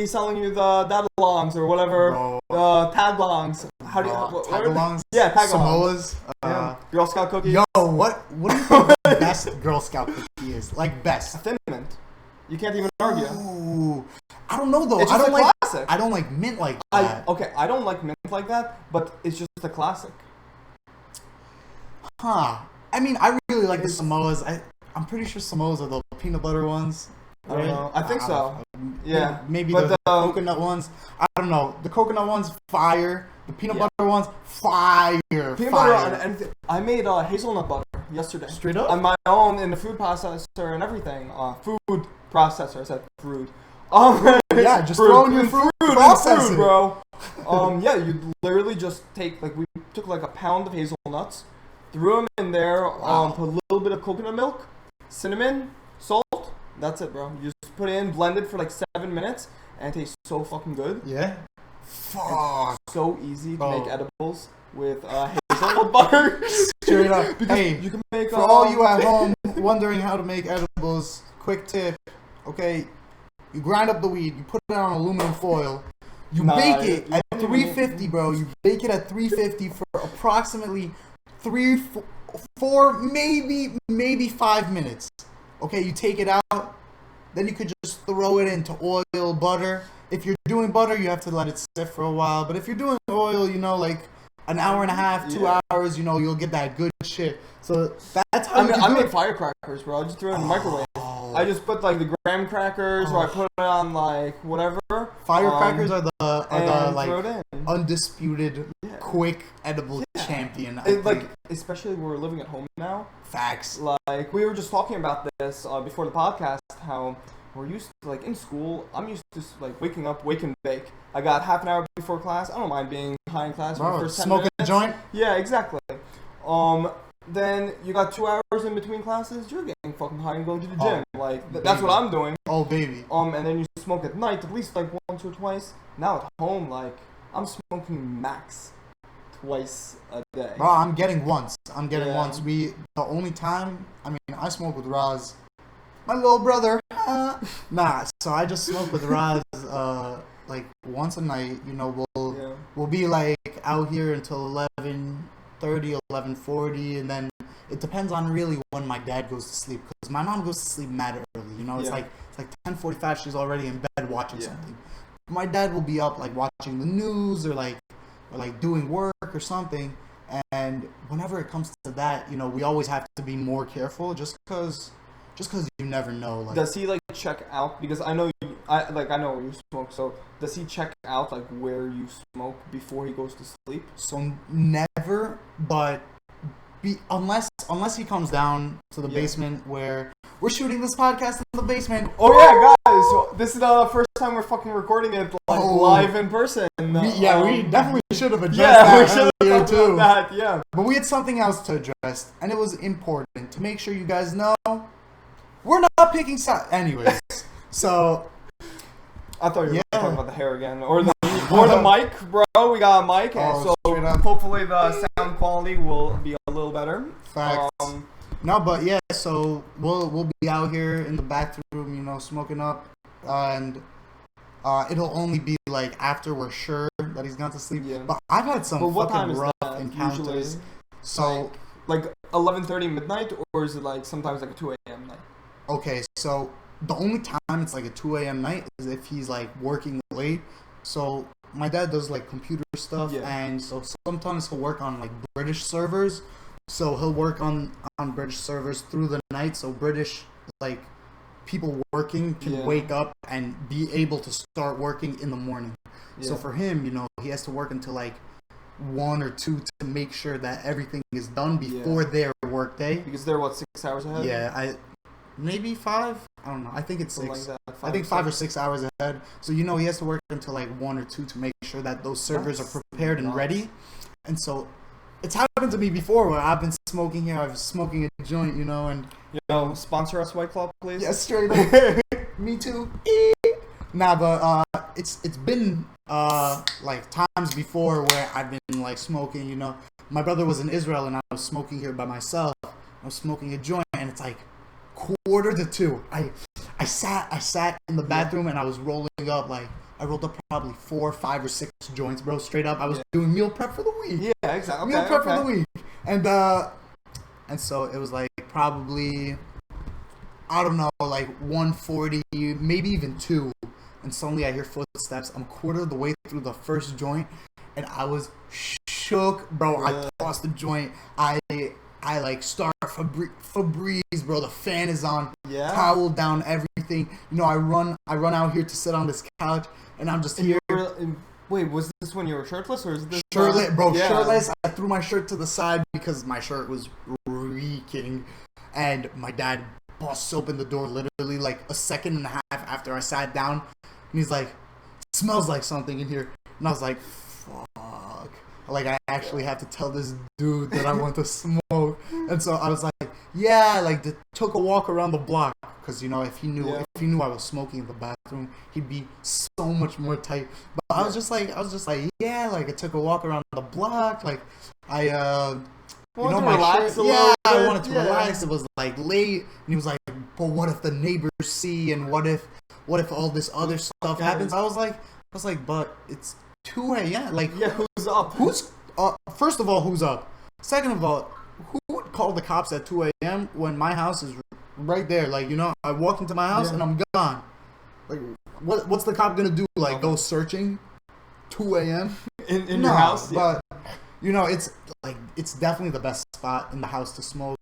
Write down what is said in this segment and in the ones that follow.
selling you the dadalongs or whatever, tagalongs. How do you tagalongs? Yeah, tagalongs. Samoas. Girl Scout cookies. Yo, what do you think the best Girl Scout cookie is? Like best. Thin Mint. You can't even argue. Ooh, I don't know though. It's just classic. I don't like mint like that. I don't like mint like that, but it's just a classic. Huh. I mean, I really like the Samoas. I'm pretty sure Samoas are the peanut butter ones. I don't know. I think so. Yeah. Maybe the coconut ones. I don't know. The coconut ones, fire. The peanut butter ones, fire. Peanut butter on anything. I made hazelnut butter yesterday. Straight up? On my own in the food processor and everything. Food processor. I said fruit. Yeah, just throw in your fruit processor. Bro. Yeah, you literally just take, we took a pound of hazelnuts, threw them in there, put a little bit of coconut milk, cinnamon, salt. That's it, bro. You just put it in, blend it for 7 minutes, and it tastes so fucking good. Yeah. Fuck. It's so easy to make edibles with hazelnut butter. Straight up. Hey, you can make for all you at home wondering how to make edibles, quick tip. Okay, you grind up the weed, you put it on aluminum foil, you bake it at 350, bro. You bake it at 350 for approximately 4, maybe 5 minutes. Okay, you take it out, then you could just throw it into oil, butter. If you're doing butter, you have to let it sit for a while. But if you're doing oil, an hour and a half, 2 hours, you'll get that good shit. So that's how I make firecrackers, bro. I just throw it in the microwave. I just put the graham crackers, or I put it on whatever. Firecrackers are the undisputed quick edible champion. Especially when we're living at home now. Facts. We were just talking about this before the podcast. How we're used to in school. I'm used to waking up, wake and bake. I got half an hour before class. I don't mind being high in class for the first 10 minutes. Smoking a joint. Yeah, exactly. Then you got 2 hours in between classes. You're getting fucking high and going to the gym. That's what I'm doing. Oh baby. And then you smoke at night, at least once or twice. Now at home, I'm smoking max twice a day. Bro, I'm getting once. The only time, I smoke with Raz, my little brother. So I just smoke with Raz once a night. We'll be out here until 11:30, 11:40, and then it depends on really when my dad goes to sleep, because my mom goes to sleep mad early. It's like 10:45. She's already in bed watching something. My dad will be up watching the news or doing work or something. And whenever it comes to that, we always have to be more careful, just because you never know. Does he check out? Because I know I know where you smoke. So does he check out where you smoke before he goes to sleep? So never, but unless he comes down to the basement where we're shooting this podcast in the basement. Oh yeah, guys! So this is the first time we're fucking recording it live in person. We definitely should have addressed that earlier too. Yeah. But we had something else to address, and it was important to make sure you guys know we're not picking sides. Anyways, so I thought you were talking about the hair again, or the mic, bro. We got a mic, and so hopefully the sound quality will be a little better. Facts. No, but yeah, so we'll be out here in the bathroom, smoking up, and it'll only be after we're sure that he's gone to sleep. Yeah. But I've had some fucking rough encounters. Usually? So 11:30 midnight, or is it sometimes 2 a.m. night? Okay, so the only time it's a 2 a.m. night is if he's working late. So my dad does computer stuff, and so sometimes he'll work on British servers. So he'll work on British servers through the night. So British people working can wake up and be able to start working in the morning. Yeah. So for him, he has to work until 1 or 2 to make sure that everything is done before their work day. Because they're 6 hours ahead? Yeah, maybe 5. I don't know. I think it's 6. I think 5 or 6 hours ahead. So he has to work until 1 or 2 to make sure that those servers are prepared and ready. And so it's happened to me before where I've been smoking here. I was smoking a joint, and sponsor us, White Claw, please. Yeah, straight up. Me too. Nah, but it's been times before where I've been smoking. My brother was in Israel and I was smoking here by myself. I was smoking a joint, and it's 1:45. I I sat in the bathroom and I was rolling up like I rolled up probably 4, 5, or 6 joints, bro. Straight up, I was doing meal prep for the week. Yeah, exactly. Meal prep for the week, and so it was like probably I don't know, like 1:40, maybe even 2, and suddenly I hear footsteps. I'm a quarter of the way through the first joint, and I was shook, bro. I tossed the joint. I like start Febreze, bro. The fan is on. Yeah. Towel down, everything. You know, I run out here to sit on this couch, and I'm just here. Wait, was this when you were shirtless, or is this shirtless, bro? Yeah. Shirtless. I threw my shirt to the side because my shirt was reeking, and my dad busts open the door literally like a second and a half after I sat down, and he's like, "Smells like something in here," and I was like, "Fuck." Like, I actually have to tell this dude that I want to smoke. And so I was like, yeah, like, took a walk around the block. Because, you know, if he knew I was smoking in the bathroom, he'd be so much more tight. But I was just like, yeah, like, I took a walk around the block. Like, I, you know, my shirt. Yeah, I wanted to relax. It was, like, late. And he was like, but what if the neighbors see? And what if all this other stuff happens? I was like, but it's 2 a.m. Like, who's up? First of all, who's up? Second of all, who would call the cops at 2 a.m. when my house is right there? Like, you know, I walk into my house and I'm gone. Like, what's the cop gonna do? Like, go searching 2 a.m. in your house? Yeah. But you know, it's definitely the best spot in the house to smoke.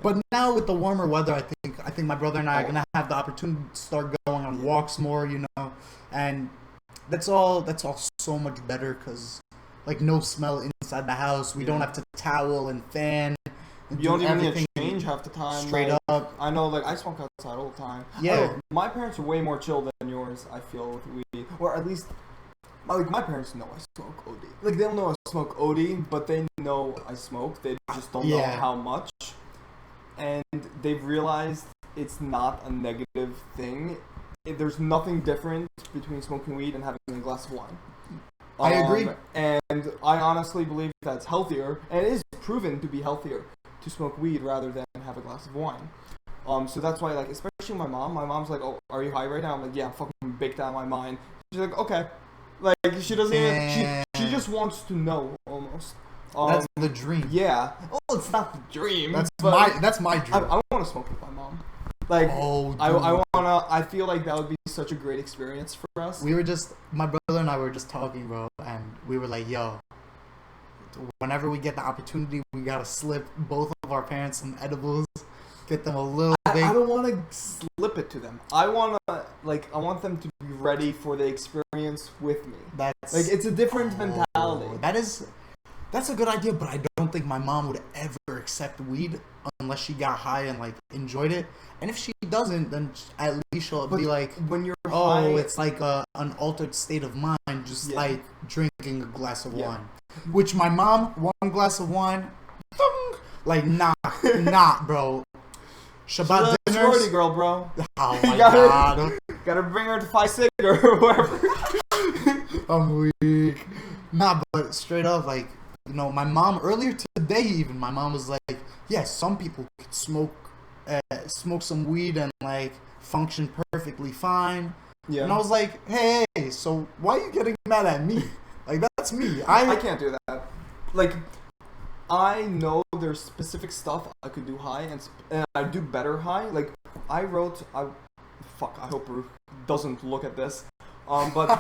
But now with the warmer weather, I think my brother and I are gonna have the opportunity to start going on walks more. You know, and that's all so much better because, like, no smell inside the house. We don't have to towel and fan. And you don't even need to change half the time. Straight up. I know, like, I smoke outside all the time. Yeah. My parents are way more chill than yours, I feel, with weed. Or at least, like, my parents know I smoke OD. Like, they don't know I smoke OD, but they know I smoke. They just don't know how much. And they've realized it's not a negative thing. There's nothing different between smoking weed and having a glass of wine. I agree. And I honestly believe that's healthier, and it is proven to be healthier to smoke weed rather than have a glass of wine. So that's why, like, especially my mom's like, "Oh, are you high right now?" I'm like, "Yeah, I'm fucking baked out of my mind." She's like, "Okay." Like, she doesn't even, she just wants to know, almost. That's the dream. Yeah. Well, it's not the dream. That's my dream. I want to smoke with my mom. Like, I feel like that would be such a great experience for us. My brother and I were just talking, bro, and we were like, yo, whenever we get the opportunity, we gotta slip both of our parents some edibles, get them a little bit. I don't want to slip it to them. I want them to be ready for the experience with me. It's a different mentality. That's a good idea, but I don't think my mom would ever accept weed unless she got high and, like, enjoyed it. And if she doesn't, then at least she'll be like, when you're high, it's like an altered state of mind, just like drinking a glass of wine. Which my mom, 1 glass of wine, like, nah, bro. Shabbat dinners. Sorority girl, bro. Oh my god. Gotta bring her to Phi Sigma or wherever. I'm weak. Nah, but straight up, like, you know, my mom, earlier today even, my mom was like, yes, some people could smoke some weed and, like, function perfectly fine. Yeah. And I was like, hey, so why are you getting mad at me? Like, that's me. I can't do that. Like, I know there's specific stuff I could do high, and I do better high. Like, I hope Baruch doesn't look at this. But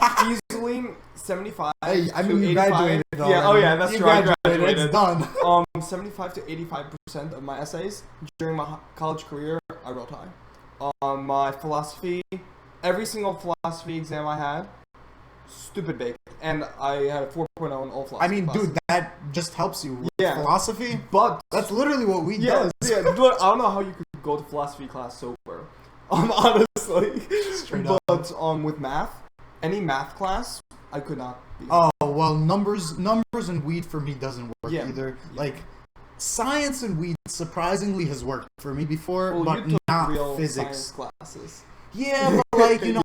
easily 75 Hey, I mean, to you 85. graduated. Yeah, oh yeah, that's true. I graduated. It's done. 75 to 85% of my essays during my college career, I wrote high. My philosophy, every single philosophy exam I had, stupid big, and I had a 4.0 in all philosophy. I mean, classes. dude, that just helps you with philosophy. But that's literally what we do. Yeah, I don't know how you could go to philosophy class sober. Honestly. Straight up. But with math, any math class, I could not be. Oh, well, numbers and weed for me doesn't work either. Yeah. Like, science and weed surprisingly has worked for me before, but you took not real physics science classes. Yeah, but, like, you know,